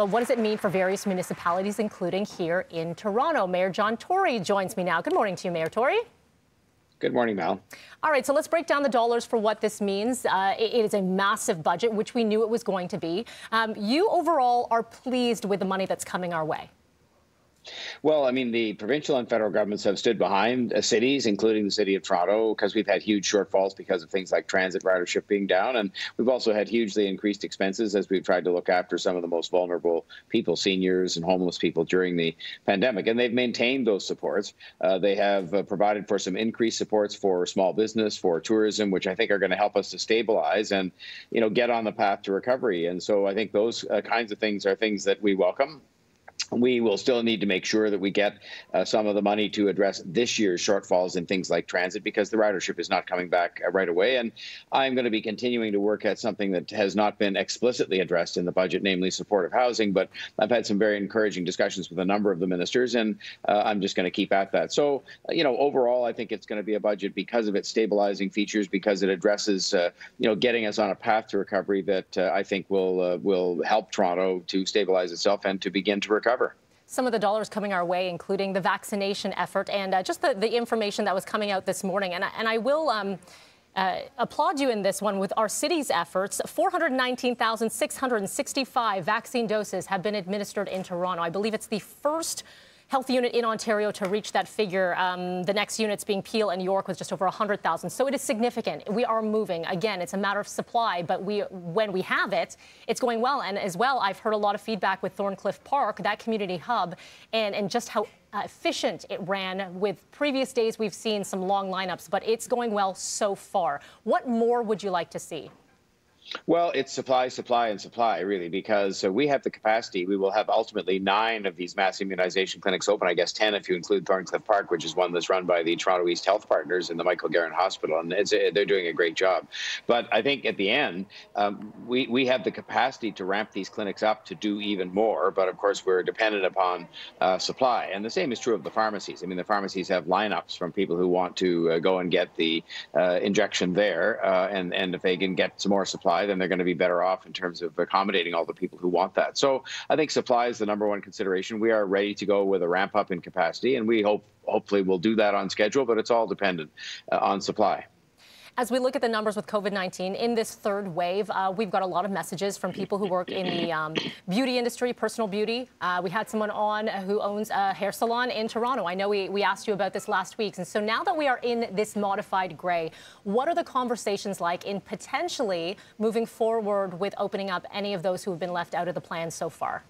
But what does it mean for various municipalities, including here in Toronto? Mayor John Tory joins me now. Good morning to you, Mayor Tory. Good morning, Mel. All right, so let's break down the dollars for what this means. It is a massive budget, which we knew it was going to be. You overall are pleased with the money that's coming our way. Well, I mean, the provincial and federal governments have stood behind cities, including the city of Toronto, because we've had huge shortfalls because of things like transit ridership being down. And we've also had hugely increased expenses as we've tried to look after some of the most vulnerable people, seniors and homeless people during the pandemic. And they've maintained those supports. They have provided for some increased supports for small business, for tourism, which I think are going to help us to stabilize and, get on the path to recovery. And so I think those kinds of things are things that we welcome. We will still need to make sure that we get some of the money to address this year's shortfalls in things like transit, because the ridership is not coming back right away. And I'm going to be continuing to work at something that has not been explicitly addressed in the budget, namely supportive housing. But I've had some very encouraging discussions with a number of the ministers, and I'm just going to keep at that. So, overall, I think it's going to be a budget because of its stabilizing features, because it addresses, getting us on a path to recovery that I think will help Toronto to stabilize itself and to begin to recover. Some of the dollars coming our way, including the vaccination effort and just the information that was coming out this morning. And I will applaud you in this one with our city's efforts. 419,665 vaccine doses have been administered in Toronto. I believe it's the first health unit in Ontario to reach that figure. The next units being Peel and York with just over 100,000. So it is significant. We are moving. Again, it's a matter of supply, but when we have it, it's going well. And as well, I've heard a lot of feedback with Thorncliffe Park, that community hub, and just how efficient it ran. With previous days, we've seen some long lineups, but it's going well so far. What more would you like to see? Well, it's supply, and supply, really, because we have the capacity. We will have ultimately 9 of these mass immunization clinics open, I guess 10 if you include Thorncliffe Park, which is one that's run by the Toronto East Health Partners and the Michael Garron Hospital, and they're doing a great job. But I think at the end, we have the capacity to ramp these clinics up to do even more, but of course we're dependent upon supply. And the same is true of the pharmacies. I mean, the pharmacies have lineups from people who want to go and get the injection there, and if they can get some more supply, then they're going to be better off in terms of accommodating all the people who want that. So I think supply is the #1 consideration. We are ready to go with a ramp up in capacity, and we hopefully we'll do that on schedule, but it's all dependent on supply. As we look at the numbers with COVID-19 in this third wave, we've got a lot of messages from people who work in the beauty industry, personal beauty. We had someone on who owns a hair salon in Toronto. I know we asked you about this last week. And so now that we are in this modified gray, what are the conversations like in potentially moving forward with opening up any of those who have been left out of the plan so far?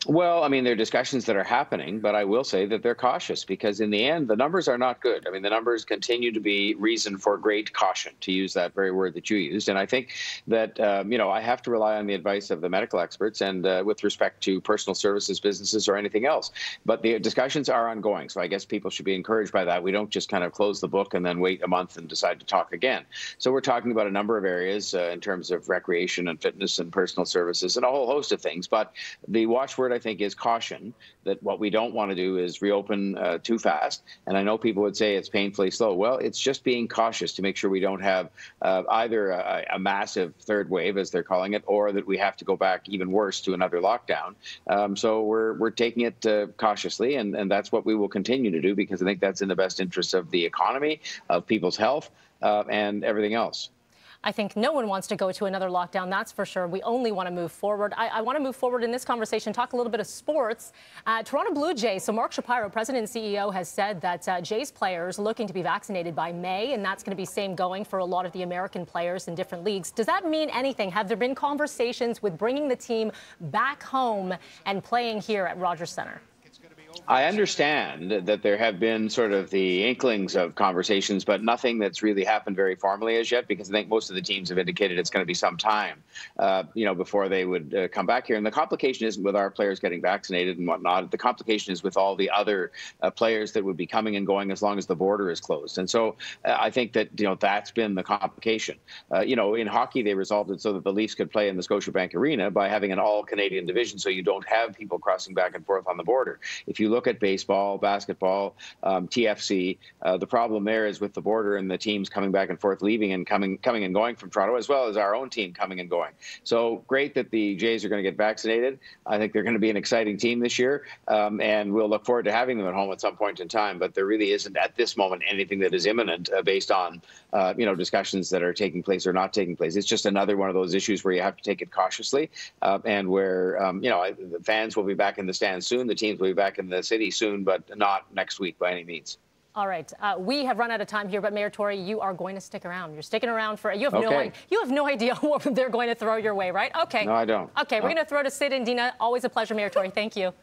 Well, I mean, there are discussions that are happening, but I will say that they're cautious because in the end, the numbers are not good. I mean, the numbers continue to be reason for great caution, to use that very word that you used. And I think that, I have to rely on the advice of the medical experts and with respect to personal services, businesses or anything else. But the discussions are ongoing. So I guess people should be encouraged by that. We don't just kind of close the book and then wait a month and decide to talk again. So we're talking about a number of areas in terms of recreation and fitness and personal services and a whole host of things. But the watchword, I think, is caution, that what we don't want to do is reopen too fast. And I know people would say it's painfully slow. Well, it's just being cautious to make sure we don't have either a massive third wave, as they're calling it, or that we have to go back even worse to another lockdown. So we're taking it cautiously, and that's what we will continue to do, because I think that's in the best interest of the economy, of people's health, and everything else. I think no one wants to go to another lockdown, that's for sure. We only want to move forward. I want to move forward in this conversation, talk a little bit of sports. Toronto Blue Jays, so Mark Shapiro, president and CEO, has said that Jays players looking to be vaccinated by May, and that's going to be same going for a lot of the American players in different leagues. Does that mean anything? Have there been conversations with bringing the team back home and playing here at Rogers Centre? I understand that there have been sort of the inklings of conversations, but nothing that's really happened very formally as yet, because I think most of the teams have indicated it's going to be some time, before they would come back here. And the complication isn't with our players getting vaccinated and whatnot. The complication is with all the other players that would be coming and going as long as the border is closed. And so I think that, that's been the complication. In hockey, they resolved it so that the Leafs could play in the Scotiabank Arena by having an all-Canadian division, so you don't have people crossing back and forth on the border. If you you look at baseball, basketball, TFC, the problem there is with the border and the teams coming back and forth, leaving and coming and going from Toronto, as well as our own team coming and going. So great that the Jays are going to get vaccinated. I think they're going to be an exciting team this year, and we'll look forward to having them at home at some point in time. But there really isn't at this moment anything that is imminent based on discussions that are taking place or not taking place. It's just another one of those issues where you have to take it cautiously, and where the fans will be back in the stands soon, the teams will be back in the city soon, but not next week by any means. All right, we have run out of time here, but Mayor Tory, you are going to stick around. You're sticking around for. You have no idea what they're going to throw your way, right? Okay. No, I don't. Okay, we're going to throw to Sid and Dina. Always a pleasure, Mayor Tory. Thank you.